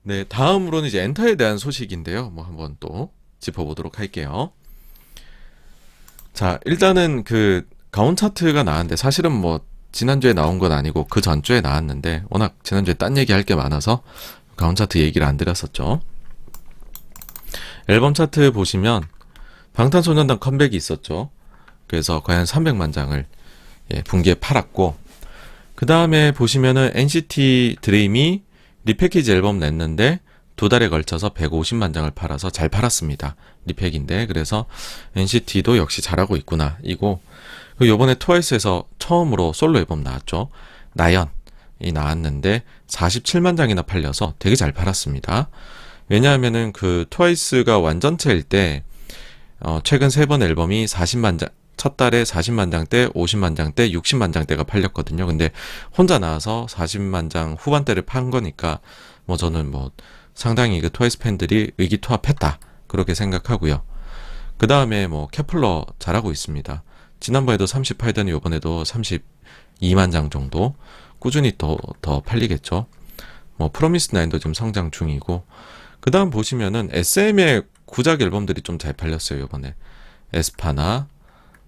네, 다음으로는 이제 엔터에 대한 소식인데요. 뭐 한번 또 짚어보도록 할게요. 자, 일단은 그 가온 차트가 나왔는데 사실은 뭐 지난주에 나온 건 아니고 그 전주에 나왔는데 워낙 지난주에 딴 얘기 할 게 많아서 가온 차트 얘기를 안 드렸었죠. 앨범 차트 보시면 방탄소년단 컴백이 있었죠. 그래서 과연 300만 장을 분기에 팔았고, 그 다음에 보시면은 NCT 드림이 리패키지 앨범 냈는데 두 달에 걸쳐서 150만 장을 팔아서 잘 팔았습니다. 리팩인데. 그래서 NCT도 역시 잘하고 있구나 이고, 요번에 트와이스에서 처음으로 솔로 앨범 나왔죠. 나연이 나왔는데 47만 장이나 팔려서 되게 잘 팔았습니다. 왜냐하면은 그 트와이스가 완전체일 때 최근 세 번 앨범이 40만 장, 첫 달에 40만 장대, 50만 장대, 60만 장대가 팔렸거든요. 근데 혼자 나와서 40만 장 후반대를 판 거니까 뭐 저는 뭐 상당히 그 트와이스 팬들이 의기투합했다 그렇게 생각하고요. 그 다음에 뭐 케플러 잘하고 있습니다. 지난번에도 38던 이번에도 32만 장 정도 꾸준히 더 팔리겠죠. 뭐 프로미스 나인도 지금 성장 중이고, 그 다음 보시면은 SM의 구작 앨범들이 좀 잘 팔렸어요. 이번에 에스파나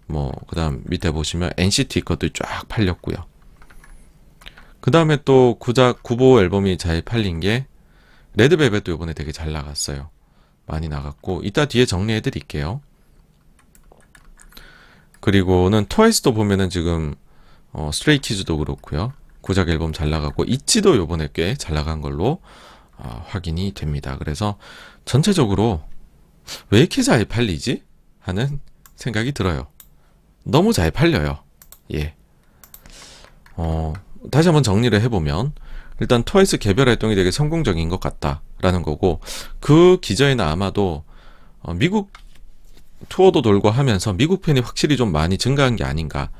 뭐 그 다음 밑에 보시면 NCT 것도 쫙 팔렸고요. 그 다음에 또 구작 구보 앨범이 잘 팔린 게 레드벨벳도 이번에 되게 잘 나갔어요. 많이 나갔고, 이따 뒤에 정리해 드릴게요. 그리고는 트와이스도 보면은 지금 스트레이키즈도 그렇고요. 구작 앨범 잘 나갔고, 있지도 요번에 꽤 잘 나간 걸로 확인이 됩니다. 그래서 전체적으로 왜 이렇게 잘 팔리지? 하는 생각이 들어요. 너무 잘 팔려요. 예. 다시 한번 정리를 해보면, 일단 트와이스 개별 활동이 되게 성공적인 것 같다라는 거고, 그 기저에는 아마도 미국 투어도 돌고 하면서 미국 팬이 확실히 좀 많이 증가한 게 아닌가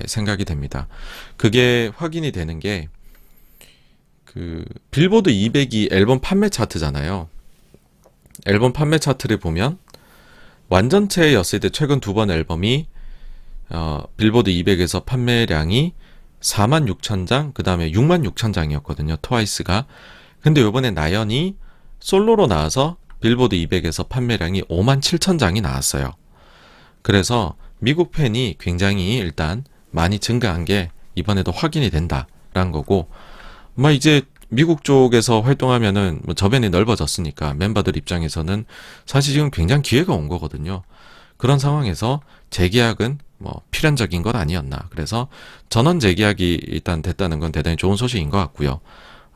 생각이 됩니다. 그게 확인이 되는 게 그 빌보드 200이 앨범 판매 차트잖아요. 앨범 판매 차트를 보면 완전체였을 때 최근 두 번 앨범이 빌보드 200에서 판매량이 46,000장, 그 다음에 66,000장이었거든요. 트와이스가. 근데 요번에 나연이 솔로로 나와서 빌보드 200에서 판매량이 57,000장이 나왔어요. 그래서 미국 팬이 굉장히 일단 많이 증가한 게 이번에도 확인이 된다라는 거고, 뭐 이제 미국 쪽에서 활동하면은 뭐 저변이 넓어졌으니까 멤버들 입장에서는 사실 지금 굉장히 기회가 온 거거든요. 그런 상황에서 재계약은 뭐 필연적인 것 아니었나. 그래서 전원 재계약이 일단 됐다는 건 대단히 좋은 소식인 것 같고요.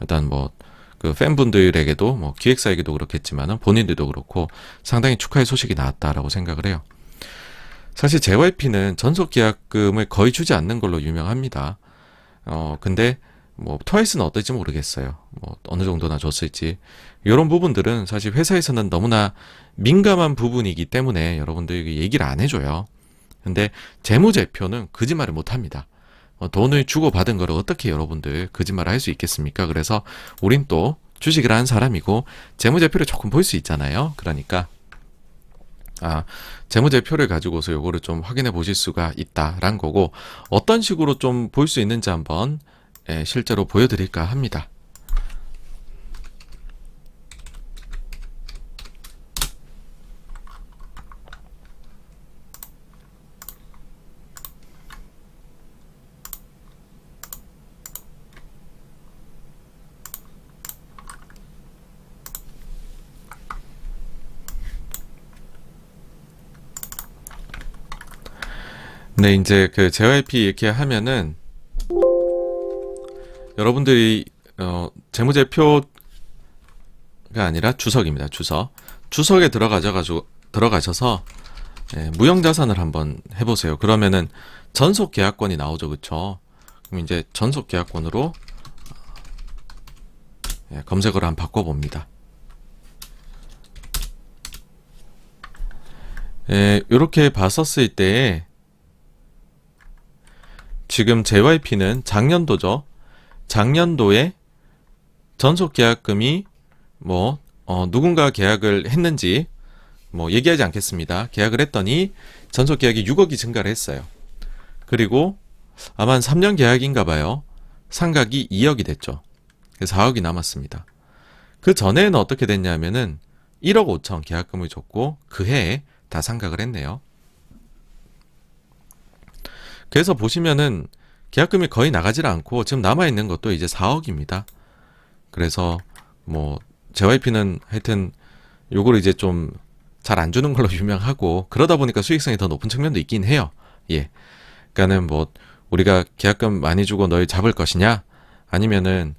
일단 뭐 그 팬분들에게도 뭐 기획사에게도 그렇겠지만은 본인들도 그렇고 상당히 축하의 소식이 나왔다라고 생각을 해요. 사실 JYP는 전속 계약금을 거의 주지 않는 걸로 유명합니다. 근데 뭐 트와이스는 어떨지 모르겠어요. 뭐 어느 정도나 줬을지. 이런 부분들은 사실 회사에서는 너무나 민감한 부분이기 때문에 여러분들에게 얘기를 안 해줘요. 근데 재무제표는 거짓말을 못 합니다. 돈을 주고 받은 거를 어떻게 여러분들 거짓말을 할 수 있겠습니까? 그래서 우린 또 주식을 한 사람이고 재무제표를 조금 볼 수 있잖아요. 그러니까 재무제표를 가지고서 요거를 좀 확인해 보실 수가 있다라는 거고, 어떤 식으로 좀 볼 수 있는지 한번 실제로 보여드릴까 합니다. 네, 이제 그 JYP 이렇게 하면은 여러분들이 재무제표가 아니라 주석입니다. 주석에 들어가셔서 무형자산을 한번 해보세요. 그러면은 전속 계약권이 나오죠, 그쵸? 그럼 이제 전속 계약권으로 검색어를 한번 바꿔봅니다. 이렇게 봤었을 때에 지금 JYP는 작년도죠. 작년도에 전속 계약금이 뭐 누군가 계약을 했는지 뭐 얘기하지 않겠습니다. 계약을 했더니 전속 계약이 6억이 증가를 했어요. 그리고 아마 한 3년 계약인가 봐요. 상각이 2억이 됐죠. 그래서 4억이 남았습니다. 그 전에는 어떻게 됐냐면은 1억 5천 계약금을 줬고 그 해에 다 상각을 했네요. 그래서 보시면은 계약금이 거의 나가질 않고 지금 남아있는 것도 이제 4억입니다. 그래서 뭐 JYP는 하여튼 요거를 이제 좀 잘 안 주는 걸로 유명하고 그러다 보니까 수익성이 더 높은 측면도 있긴 해요. 예. 그러니까는 뭐 우리가 계약금 많이 주고 널 잡을 것이냐 아니면은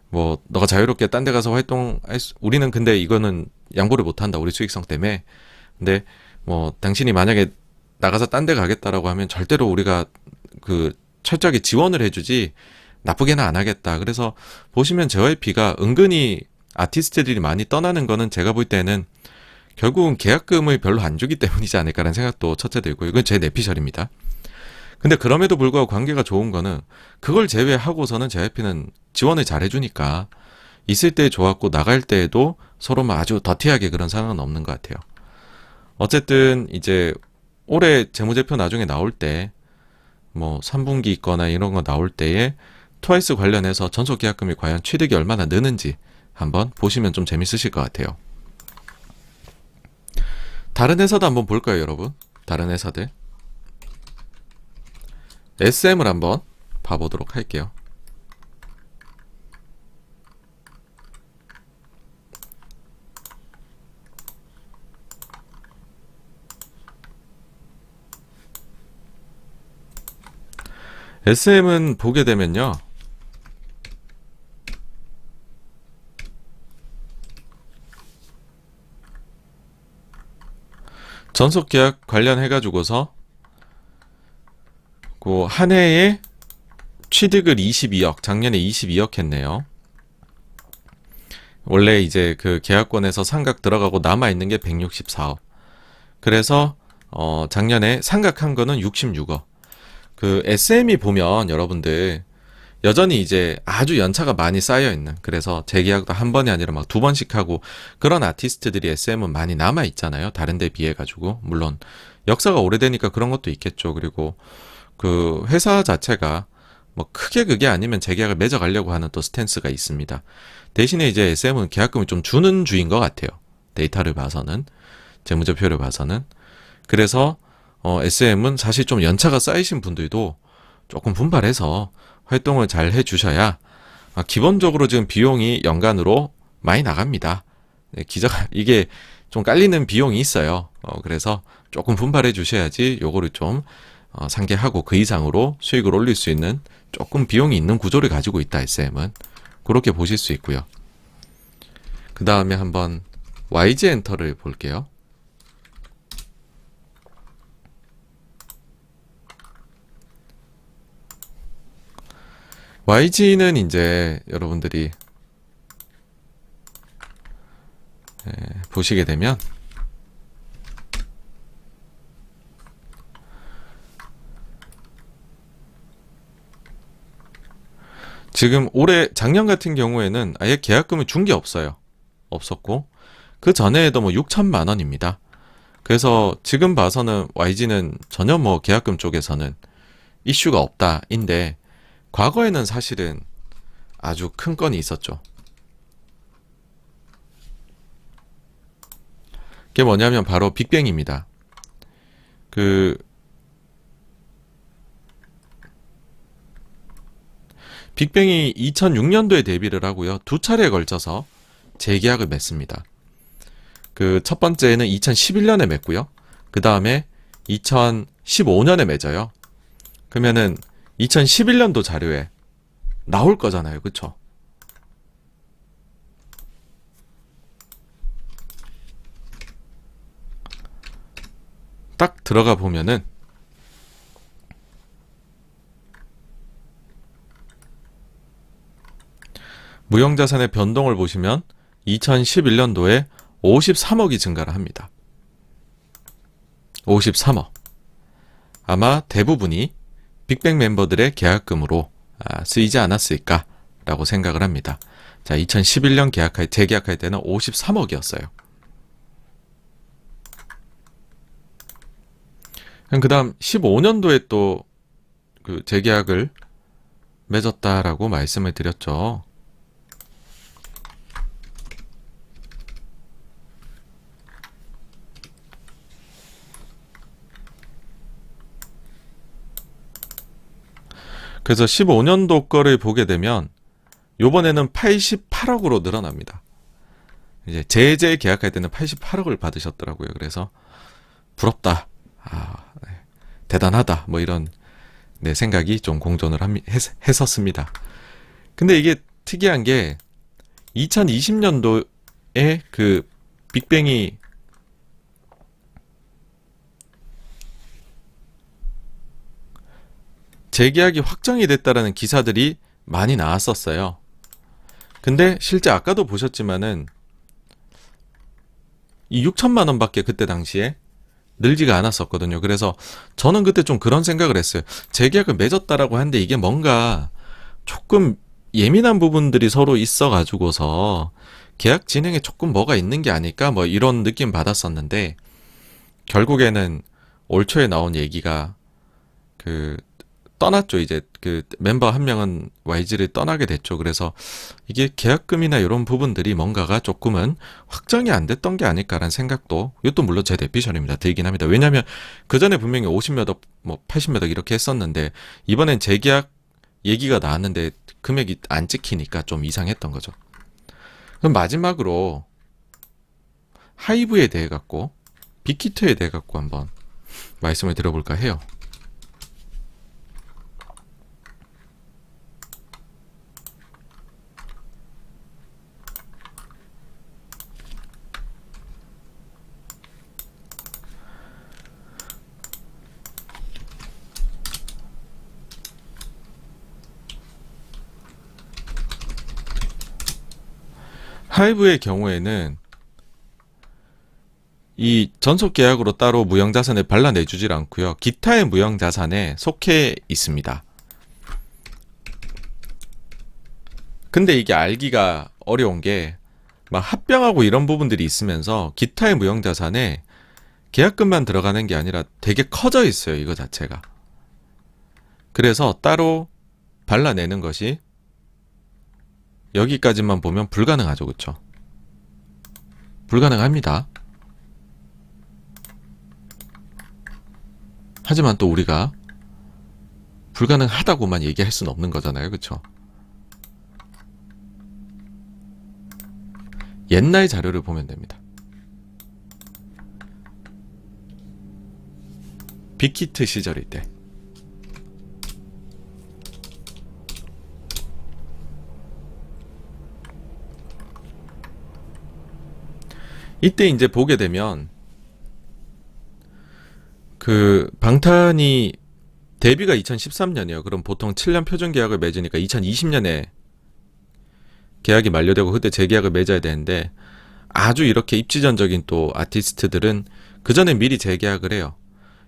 뭐 너가 자유롭게 딴 데 가서 우리는 근데 이거는 양보를 못 한다. 우리 수익성 때문에. 근데 뭐 당신이 만약에 나가서 딴 데 가겠다라고 하면 절대로 우리가 그 철저하게 지원을 해주지 나쁘게는 안 하겠다. 그래서 보시면 JYP가 은근히 아티스트들이 많이 떠나는 거는 제가 볼 때는 결국은 계약금을 별로 안 주기 때문이지 않을까라는 생각도 첫째 들고, 이건 제 내피셜입니다. 근데 그럼에도 불구하고 관계가 좋은 거는 그걸 제외하고서는 JYP는 지원을 잘 해주니까 있을 때 좋았고 나갈 때에도 서로 아주 더티하게 그런 상황은 없는 것 같아요. 어쨌든 이제 올해 재무제표 나중에 나올 때 뭐 3분기 있거나 이런 거 나올 때에 트와이스 관련해서 전속 계약금이 과연 취득이 얼마나 느는지 한번 보시면 좀 재밌으실 것 같아요. 다른 회사도 한번 볼까요, 여러분? 다른 회사들. SM을 한번 봐보도록 할게요. SM은 보게 되면요. 전속 계약 관련해가지고서 그 한 해에 취득을 22억, 작년에 22억 했네요. 원래 이제 그 계약권에서 상각 들어가고 남아있는 게 164억. 그래서 작년에 상각한 거는 66억. 그 SM이 보면 여러분들 여전히 이제 아주 연차가 많이 쌓여 있는, 그래서 재계약도 한 번이 아니라 막 두 번씩 하고 그런 아티스트들이 SM은 많이 남아 있잖아요. 다른 데 비해 가지고. 물론 역사가 오래되니까 그런 것도 있겠죠. 그리고 그 회사 자체가 뭐 크게 그게 아니면 재계약을 맺어 가려고 하는 또 스탠스가 있습니다. 대신에 이제 SM은 계약금을 좀 주는 주인 것 같아요. 데이터를 봐서는, 재무제표를 봐서는. 그래서 SM은 사실 좀 연차가 쌓이신 분들도 조금 분발해서 활동을 잘 해주셔야, 기본적으로 지금 비용이 연간으로 많이 나갑니다. 네, 이게 좀 깔리는 비용이 있어요. 그래서 조금 분발해 주셔야지 요거를 좀 상계하고 그 이상으로 수익을 올릴 수 있는 조금 비용이 있는 구조를 가지고 있다, SM은. 그렇게 보실 수 있고요. 그 다음에 한번 YG 엔터를 볼게요. YG는 이제 여러분들이 보시게 되면 지금 작년 같은 경우에는 아예 계약금을 준 게 없었고 그 전에도 뭐 6천만 원입니다. 그래서 지금 봐서는 YG는 전혀 뭐 계약금 쪽에서는 이슈가 없다인데, 과거에는 사실은 아주 큰 건이 있었죠. 그게 뭐냐면 바로 빅뱅입니다. 빅뱅이 2006년도에 데뷔를 하고요. 두 차례에 걸쳐서 재계약을 맺습니다. 그 첫 번째는 2011년에 맺고요. 그 다음에 2015년에 맺어요. 그러면은 2011년도 자료에 나올 거잖아요. 그쵸? 딱 들어가 보면은 무형자산의 변동을 보시면 2011년도에 53억이 증가를 합니다. 53억. 아마 대부분이 빅뱅 멤버들의 계약금으로 쓰이지 않았을까라고 생각을 합니다. 자, 2011년 재계약할 때는 53억이었어요. 그 다음 15년도에 또 그 재계약을 맺었다라고 말씀을 드렸죠. 그래서 15년도 거를 보게 되면 요번에는 88억으로 늘어납니다. 이제 제재 계약할 때는 88억을 받으셨더라고요. 그래서 부럽다. 네. 대단하다. 뭐 이런 생각이 좀 공존을 했었습니다. 근데 이게 특이한 게 2020년도에 그 빅뱅이 재계약이 확정이 됐다라는 기사들이 많이 나왔었어요. 근데 실제 아까도 보셨지만은 이 6천만 원밖에 그때 당시에 늘지가 않았었거든요. 그래서 저는 그때 좀 그런 생각을 했어요. 재계약을 맺었다라고 하는데 이게 뭔가 조금 예민한 부분들이 서로 있어가지고서 계약 진행에 조금 뭐가 있는 게 아닐까 뭐 이런 느낌 받았었는데 결국에는 올 초에 나온 얘기가 그 떠났죠. 이제 그 멤버 한 명은 YG를 떠나게 됐죠. 그래서 이게 계약금이나 이런 부분들이 뭔가가 조금은 확정이 안 됐던 게 아닐까라는 생각도 이것도 물론 제 내피셜입니다. 들긴 합니다. 왜냐하면 그 전에 분명히 50몇 억, 뭐 80몇 억 이렇게 했었는데 이번엔 재계약 얘기가 나왔는데 금액이 안 찍히니까 좀 이상했던 거죠. 그럼 마지막으로 하이브에 대해 갖고 빅히트에 대해 갖고 한번 말씀을 드려볼까 해요. 하이브의 경우에는 이 전속 계약으로 따로 무형자산을 발라내주질 않고요. 기타의 무형자산에 속해 있습니다. 근데 이게 알기가 어려운 게 막 합병하고 이런 부분들이 있으면서 기타의 무형자산에 계약금만 들어가는 게 아니라 되게 커져 있어요. 이거 자체가. 그래서 따로 발라내는 것이 여기까지만 보면 불가능하죠. 그쵸? 불가능합니다. 하지만 또 우리가 불가능하다고만 얘기할 수는 없는 거잖아요. 그쵸? 옛날 자료를 보면 됩니다. 빅히트 시절일 때 이때 이제 보게 되면 그 방탄이 데뷔가 2013년이에요. 그럼 보통 7년 표준 계약을 맺으니까 2020년에 계약이 만료되고 그때 재계약을 맺어야 되는데 아주 이렇게 입지전적인 또 아티스트들은 그 전에 미리 재계약을 해요.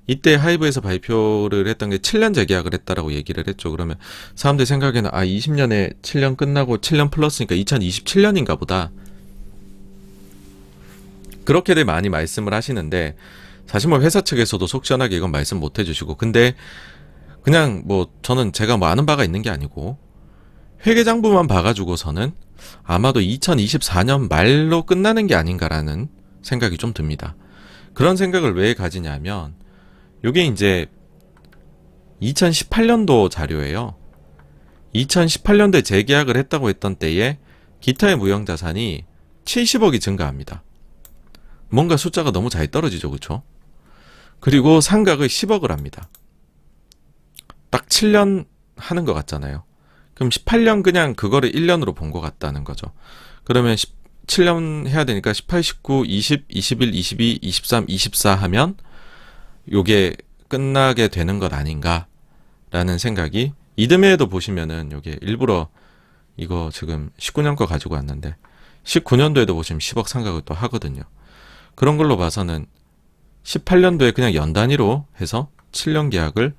이때 하이브에서 발표를 했던 게 7년 재계약을 했다라고 얘기를 했죠. 그러면 사람들 생각에는 20년에 7년 끝나고 7년 플러스니까 2027년인가 보다. 그렇게들 많이 말씀을 하시는데 사실 뭐 회사 측에서도 속 시원하게 이건 말씀 못 해주시고 근데 그냥 뭐 저는 제가 뭐 아는 바가 있는 게 아니고 회계장부만 봐가지고서는 아마도 2024년 말로 끝나는 게 아닌가라는 생각이 좀 듭니다. 그런 생각을 왜 가지냐면 요게 이제 2018년도 자료예요. 2018년도에 재계약을 했다고 했던 때에 기타의 무형자산이 70억이 증가합니다. 뭔가 숫자가 너무 잘 떨어지죠. 그쵸? 그리고 상각을 10억을 합니다. 딱 7년 하는 것 같잖아요. 그럼 18년 그냥 그거를 1년으로 본 것 같다는 거죠. 그러면 7년 해야 되니까 18, 19, 20, 21, 22, 23, 24 하면 요게 끝나게 되는 것 아닌가라는 생각이 이듬해에도 보시면은 요게 일부러 이거 지금 19년 거 가지고 왔는데 19년도에도 보시면 10억 상각을 또 하거든요. 그런 걸로 봐서는 18년도에 그냥 연 단위로 해서 7년 계약을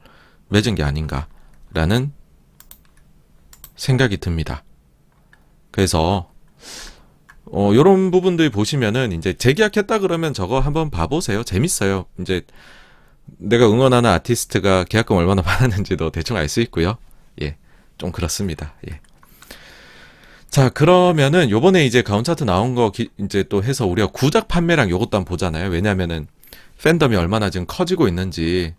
맺은 게 아닌가라는 생각이 듭니다. 그래서 요런 부분들 보시면은 이제 재계약했다 그러면 저거 한번 봐보세요. 재밌어요. 이제 내가 응원하는 아티스트가 계약금 얼마나 받았는지도 대충 알 수 있고요. 예, 좀 그렇습니다. 예. 자, 그러면은 요번에 이제 가온 차트 나온 거 이제 또 해서 우리가 구작 판매량 요것도 한번 보잖아요. 왜냐면은 팬덤이 얼마나 지금 커지고 있는지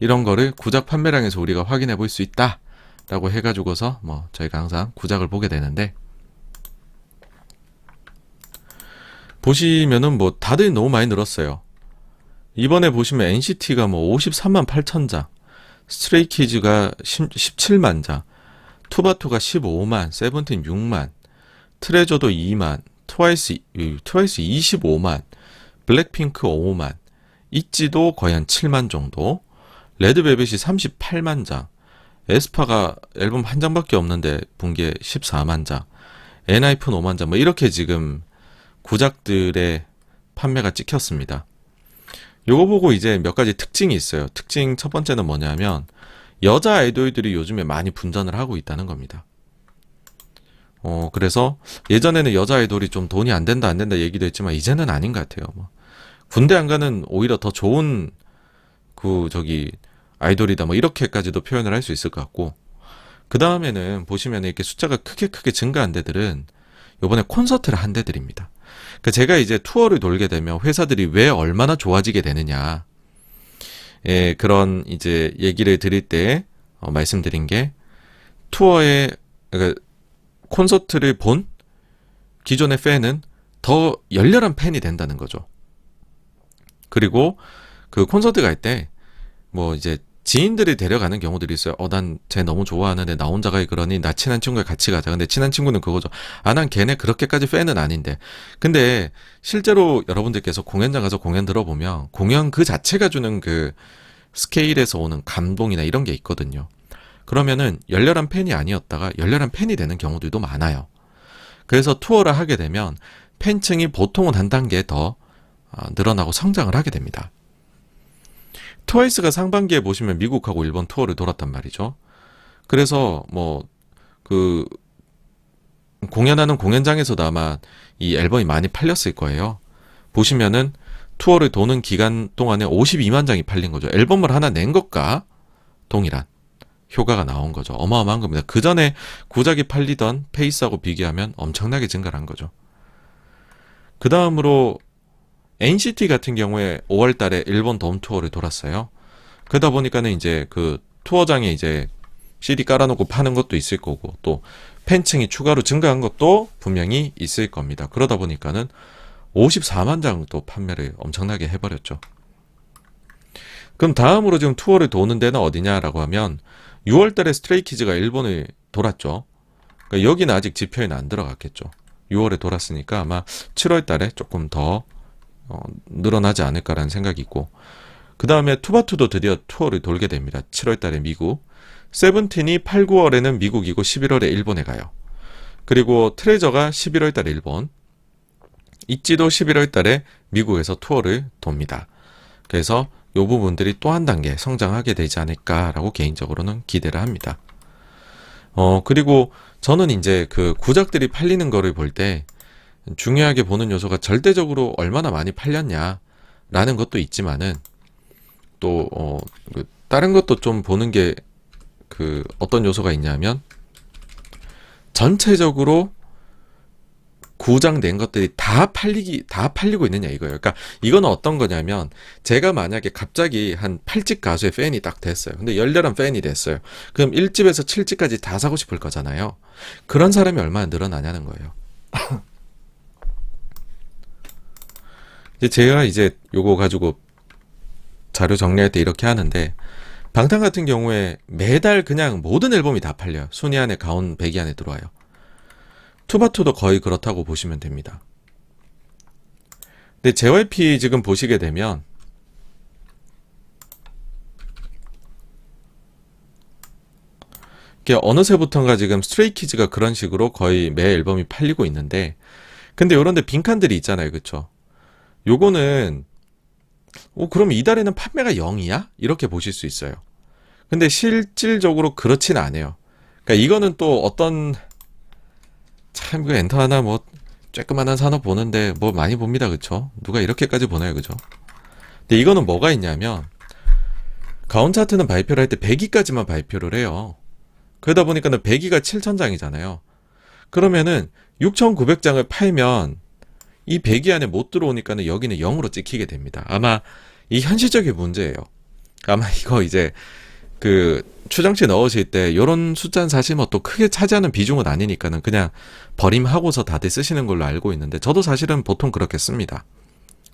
이런 거를 구작 판매량에서 우리가 확인해 볼 수 있다 라고 해가지고서 뭐 저희가 항상 구작을 보게 되는데, 보시면은 뭐 다들 너무 많이 늘었어요. 이번에 보시면 NCT가 뭐 53만 8천 장, 스트레이키즈가 17만 장, 투바투가 15만, 세븐틴 6만, 트레저도 2만, 트와이스 25만, 블랙핑크 5만, 있지도 거의 한 7만 정도, 레드벨벳이 38만 장, 에스파가 앨범 한 장밖에 없는데 분개 14만 장, 엔하이픈 5만 장, 뭐 이렇게 지금 구작들의 판매가 찍혔습니다. 요거 보고 이제 몇 가지 특징이 있어요. 특징 첫 번째는 뭐냐면 여자 아이돌들이 요즘에 많이 분전을 하고 있다는 겁니다. 그래서 예전에는 여자 아이돌이 좀 돈이 안 된다 얘기도 했지만 이제는 아닌 것 같아요. 뭐 군대 안 가는 오히려 더 좋은 아이돌이다 뭐 이렇게까지도 표현을 할 수 있을 것 같고, 그 다음에는 보시면 이렇게 숫자가 크게 증가한 데들은 요번에 콘서트를 한 데들입니다. 그러니까 제가 이제 투어를 돌게 되면 회사들이 왜 얼마나 좋아지게 되느냐, 그런 이제 얘기를 드릴 때 말씀드린 게, 그러니까 콘서트를 본 기존의 팬은 더 열렬한 팬이 된다는 거죠. 그리고 그 콘서트 갈 때 뭐 이제 지인들이 데려가는 경우들이 있어요. 난 쟤 너무 좋아하는데 나 혼자 가기 그러니 나 친한 친구랑 같이 가자. 근데 친한 친구는 그거죠. 난 걔네 그렇게까지 팬은 아닌데. 근데 실제로 여러분들께서 공연장 가서 공연 들어보면 공연 그 자체가 주는 그 스케일에서 오는 감동이나 이런 게 있거든요. 그러면은 열렬한 팬이 아니었다가 열렬한 팬이 되는 경우들도 많아요. 그래서 투어를 하게 되면 팬층이 보통은 한 단계 더 늘어나고 성장을 하게 됩니다. 트와이스가 상반기에 보시면 미국하고 일본 투어를 돌았단 말이죠. 그래서 뭐 공연하는 공연장에서도 아마 이 앨범이 많이 팔렸을 거예요. 보시면은 투어를 도는 기간 동안에 52만 장이 팔린 거죠. 앨범을 하나 낸 것과 동일한 효과가 나온 거죠. 어마어마한 겁니다. 그 전에 구작이 팔리던 페이스하고 비교하면 엄청나게 증가를 한 거죠. 그 다음으로 NCT 같은 경우에 5월 달에 일본 돔 투어를 돌았어요. 그러다 보니까는 이제 그 투어장에 이제 CD 깔아놓고 파는 것도 있을 거고, 또 팬층이 추가로 증가한 것도 분명히 있을 겁니다. 그러다 보니까는 54만 장 또 판매를 엄청나게 해버렸죠. 그럼 다음으로 지금 투어를 도는 데는 어디냐라고 하면 6월 달에 스트레이키즈가 일본을 돌았죠. 그러니까 여기는 아직 지표에는 안 들어갔겠죠. 6월에 돌았으니까 아마 7월 달에 조금 더 늘어나지 않을까라는 생각이 있고, 그 다음에 투바투도 드디어 투어를 돌게 됩니다. 7월 달에 미국, 세븐틴이 8, 9월에는 미국이고 11월에 일본에 가요. 그리고 트레저가 11월 달에 일본, 있지도 11월 달에 미국에서 투어를 돕니다. 그래서 이 부분들이 또 한 단계 성장하게 되지 않을까라고 개인적으로는 기대를 합니다. 그리고 저는 이제 그 구작들이 팔리는 거를 볼 때 중요하게 보는 요소가 절대적으로 얼마나 많이 팔렸냐라는 것도 있지만은 또 다른 것도 좀 보는 게 어떤 요소가 있냐면 전체적으로 구작 낸 것들이 다 팔리고 있느냐 이거예요. 그러니까 이거는 어떤 거냐면 제가 만약에 갑자기 한 8집 가수의 팬이 딱 됐어요. 근데 열렬한 팬이 됐어요. 그럼 1집에서 7집까지 다 사고 싶을 거잖아요. 그런 사람이 얼마나 늘어나냐는 거예요. 제가 이제 요거 가지고 자료 정리할 때 이렇게 하는데, 방탄 같은 경우에 매달 그냥 모든 앨범이 다 팔려요. 순위 안에 가온 100위 안에 들어와요. 투바투도 거의 그렇다고 보시면 됩니다. 근데 JYP 지금 보시게 되면 이게 어느새부턴가 지금 스트레이키즈가 그런 식으로 거의 매 앨범이 팔리고 있는데, 근데 요런데 빈칸들이 있잖아요. 그쵸? 요거는 그럼 이달에는 판매가 0이야? 이렇게 보실 수 있어요. 근데 실질적으로 그렇진 않아요. 그러니까 이거는 또 어떤 그 엔터 하나 뭐 쬐끄만한 산업 보는데 뭐 많이 봅니다. 그쵸? 누가 이렇게까지 보나요? 그죠? 근데 이거는 뭐가 있냐면 가온 차트는 발표를 할 때 100위까지만 발표를 해요. 그러다 보니까는 100위가 7,000장이잖아요. 그러면은 6,900장을 팔면 이 100위 안에 못 들어오니까는 여기는 0으로 찍히게 됩니다. 아마 이 현실적인 문제예요. 아마 이거 이제 그 추정치 넣으실 때 요런 숫자는 사실 뭐 또 크게 차지하는 비중은 아니니까는 그냥 버림하고서 다들 쓰시는 걸로 알고 있는데 저도 사실은 보통 그렇게 씁니다.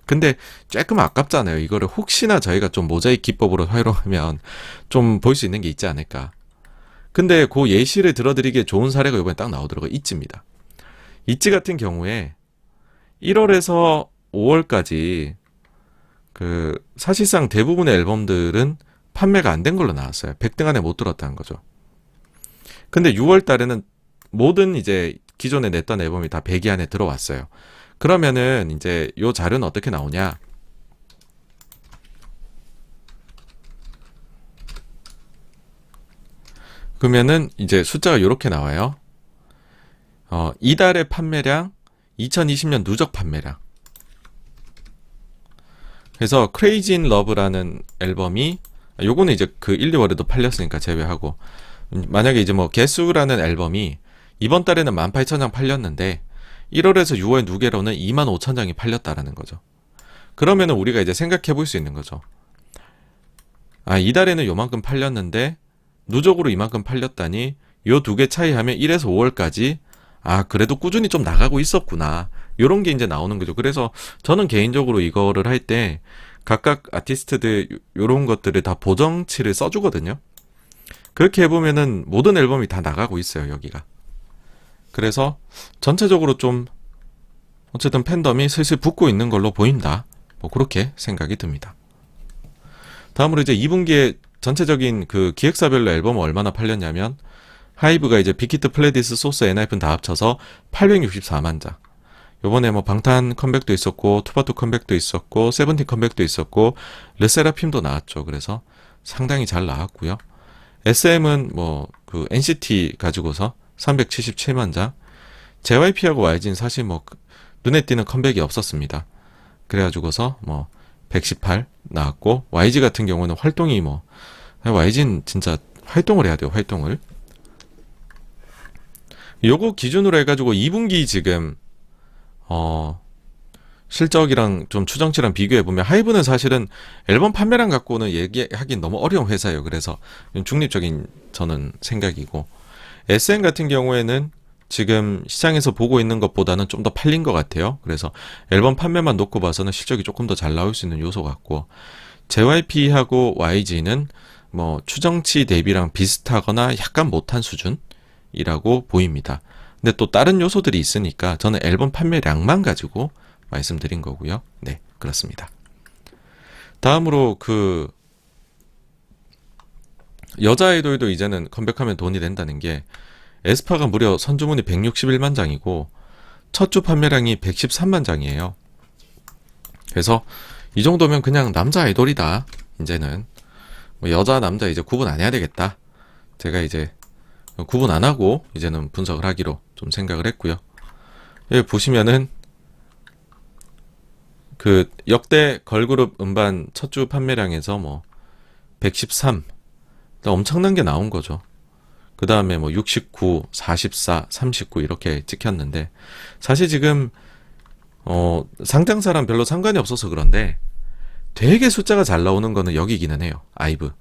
근데 조금 아깝잖아요. 이거를 혹시나 저희가 좀 모자이크 기법으로 활용하면 좀 볼 수 있는 게 있지 않을까. 근데 그 예시를 들어드리기에 좋은 사례가 이번에 딱 나오더라고요. 있지입니다. 있지 같은 경우에 1월에서 5월까지 그 사실상 대부분의 앨범들은 판매가 안 된 걸로 나왔어요. 100등 안에 못 들었다는 거죠. 근데 6월 달에는 모든 이제 기존에 냈던 앨범이 다 100위 안에 들어왔어요. 그러면은 이제 요 자료는 어떻게 나오냐? 그러면은 이제 숫자가 요렇게 나와요. 이달의 판매량, 2020년 누적 판매량. 그래서 Crazy in Love라는 앨범이 요거는 이제 그 1, 2월에도 팔렸으니까 제외하고 만약에 이제 뭐 개수라는 앨범이 이번 달에는 18,000장 팔렸는데 1월에서 6월 누계로는 25,000장이 팔렸다라는 거죠. 그러면은 우리가 이제 생각해 볼 수 있는 거죠. 아, 이달에는 요만큼 팔렸는데 누적으로 이만큼 팔렸다니 요 두 개 차이하면 1에서 5월까지 아, 그래도 꾸준히 좀 나가고 있었구나. 요런 게 이제 나오는 거죠. 그래서 저는 개인적으로 이거를 할 때 각각 아티스트들 요런 것들을 다 보정치를 써주거든요. 그렇게 해보면은 모든 앨범이 다 나가고 있어요, 여기가. 그래서 전체적으로 좀 어쨌든 팬덤이 슬슬 붙고 있는 걸로 보인다. 뭐 그렇게 생각이 듭니다. 다음으로 이제 2분기에 전체적인 그 기획사별로 앨범은 얼마나 팔렸냐면 하이브가 이제 빅히트, 플레디스, 소스, 엔하이픈 다 합쳐서 864만 장. 요번에 뭐 방탄 컴백도 있었고 투바투 컴백도 있었고 세븐틴 컴백도 있었고 르세라핌도 나왔죠. 그래서 상당히 잘 나왔고요. SM은 뭐 그 NCT 가지고서 377만 장. JYP하고 YG는 사실 뭐 눈에 띄는 컴백이 없었습니다. 그래가지고서 뭐 118 나왔고 YG 같은 경우는 활동이 뭐 YG는 진짜 활동을 해야 돼요. 활동을. 요거 기준으로 해가지고 2분기 지금 실적이랑 좀 추정치랑 비교해보면 하이브는 사실은 앨범 판매량 갖고는 얘기하긴 너무 어려운 회사예요. 그래서 중립적인 저는 생각이고 SM 같은 경우에는 지금 시장에서 보고 있는 것보다는 좀 더 팔린 것 같아요. 그래서 앨범 판매만 놓고 봐서는 실적이 조금 더 잘 나올 수 있는 요소 같고 JYP하고 YG는 뭐 추정치 대비랑 비슷하거나 약간 못한 수준이라고 보입니다. 근데 또 다른 요소들이 있으니까 저는 앨범 판매량만 가지고 말씀드린 거고요. 네, 그렇습니다. 다음으로 그 여자 아이돌도 이제는 컴백하면 돈이 된다는 게 에스파가 무려 선주문이 161만 장이고 첫 주 판매량이 113만 장이에요. 그래서 이 정도면 그냥 남자 아이돌이다. 이제는 뭐 여자 남자 이제 구분 안 해야 되겠다. 제가 이제 구분 안 하고 이제는 분석을 하기로 좀 생각을 했고요. 여기 보시면은 그 역대 걸그룹 음반 첫 주 판매량에서 뭐 113 엄청난 게 나온 거죠. 그 다음에 뭐 69, 44, 39 이렇게 찍혔는데 사실 지금 상장사랑 별로 상관이 없어서 그런데 되게 숫자가 잘 나오는 거는 여기기는 해요. 아이브.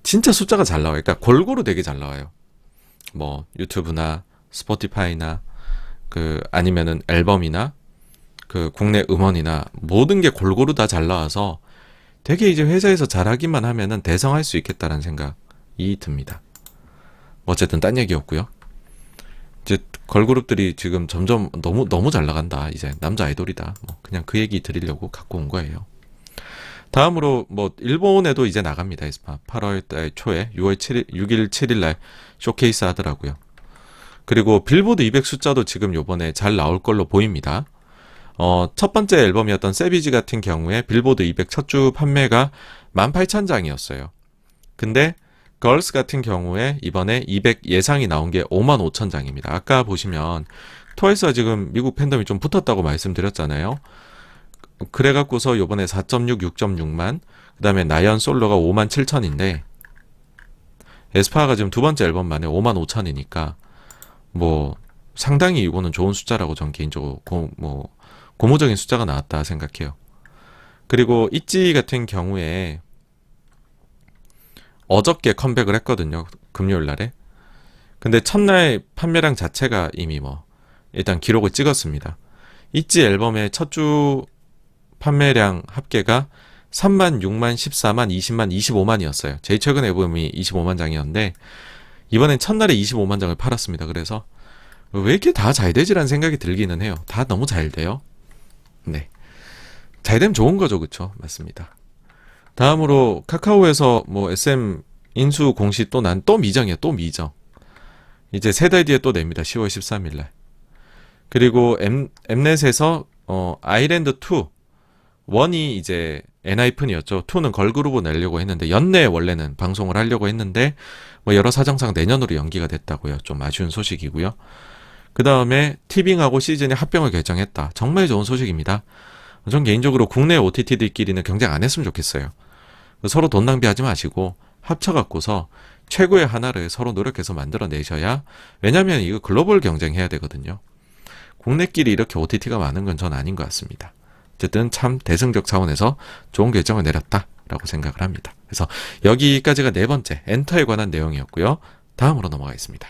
진짜 숫자가 잘 나와요. 그러니까 골고루 되게 잘 나와요. 뭐 유튜브나 스포티파이나 그 아니면은 앨범이나 그 국내 음원이나 모든 게 골고루 다 잘 나와서 되게 이제 회사에서 잘하기만 하면은 대성할 수 있겠다라는 생각이 듭니다. 어쨌든 딴 얘기였고요. 이제 걸그룹들이 지금 점점 너무 잘 나간다. 이제 남자 아이돌이다. 뭐 그냥 그 얘기 드리려고 갖고 온 거예요. 다음으로 뭐 일본에도 이제 나갑니다. 에스파 8월 달 초에 6일 7일 날 쇼케이스 하더라고요. 그리고 빌보드 200 숫자도 지금 요번에 잘 나올 걸로 보입니다. 첫 번째 앨범이었던 세비지 같은 경우에 빌보드 200 첫 주 판매가 18,000장이었어요. 근데 걸스 같은 경우에 이번에 200 예상이 나온 게 55,000장입니다. 아까 보시면 트와이스가 지금 미국 팬덤이 좀 붙었다고 말씀드렸잖아요. 그래갖고서 요번에 4.6, 6.6만 그 다음에 나연 솔로가 57,000인데 에스파가 지금 두 번째 앨범 만에 55,000이니까 뭐 상당히 이거는 좋은 숫자라고 전 개인적으로 고무적인 숫자가 나왔다 생각해요. 그리고 있지 같은 경우에 어저께 컴백을 했거든요. 금요일 날에. 근데 첫날 판매량 자체가 이미 일단 기록을 찍었습니다. 있지 앨범의 첫 주 판매량 합계가 3만, 6만, 14만, 20만, 25만이었어요. 제일 최근 앨범이 25만 장이었는데 이번엔 첫날에 25만 장을 팔았습니다. 그래서 왜 이렇게 다 잘 되지라는 생각이 들기는 해요. 다 너무 잘 돼요. 네. 잘 되면 좋은 거죠. 그쵸? 맞습니다. 다음으로 카카오에서 SM 인수 공시 또 또 미정이야. 또 미정. 이제 세 달 뒤에 또 냅니다. 10월 13일 날. 그리고 엠넷에서 아일랜드 2 1이 이제 엔하이픈이었죠. 2는 걸그룹을 내려고 했는데 연내에 원래는 방송을 하려고 했는데 여러 사정상 내년으로 연기가 됐다고요. 좀 아쉬운 소식이고요. 그 다음에 티빙하고 시즌이 합병을 결정했다. 정말 좋은 소식입니다. 전 개인적으로 국내 OTT들끼리는 경쟁 안 했으면 좋겠어요. 서로 돈 낭비하지 마시고 합쳐갖고서 최고의 하나를 서로 노력해서 만들어내셔야, 왜냐면 이거 글로벌 경쟁해야 되거든요. 국내끼리 이렇게 OTT가 많은 건 전 아닌 것 같습니다. 어쨌든 참 대승적 차원에서 좋은 결정을 내렸다라고 생각을 합니다. 그래서 여기까지가 네 번째 엔터에 관한 내용이었고요. 다음으로 넘어가겠습니다.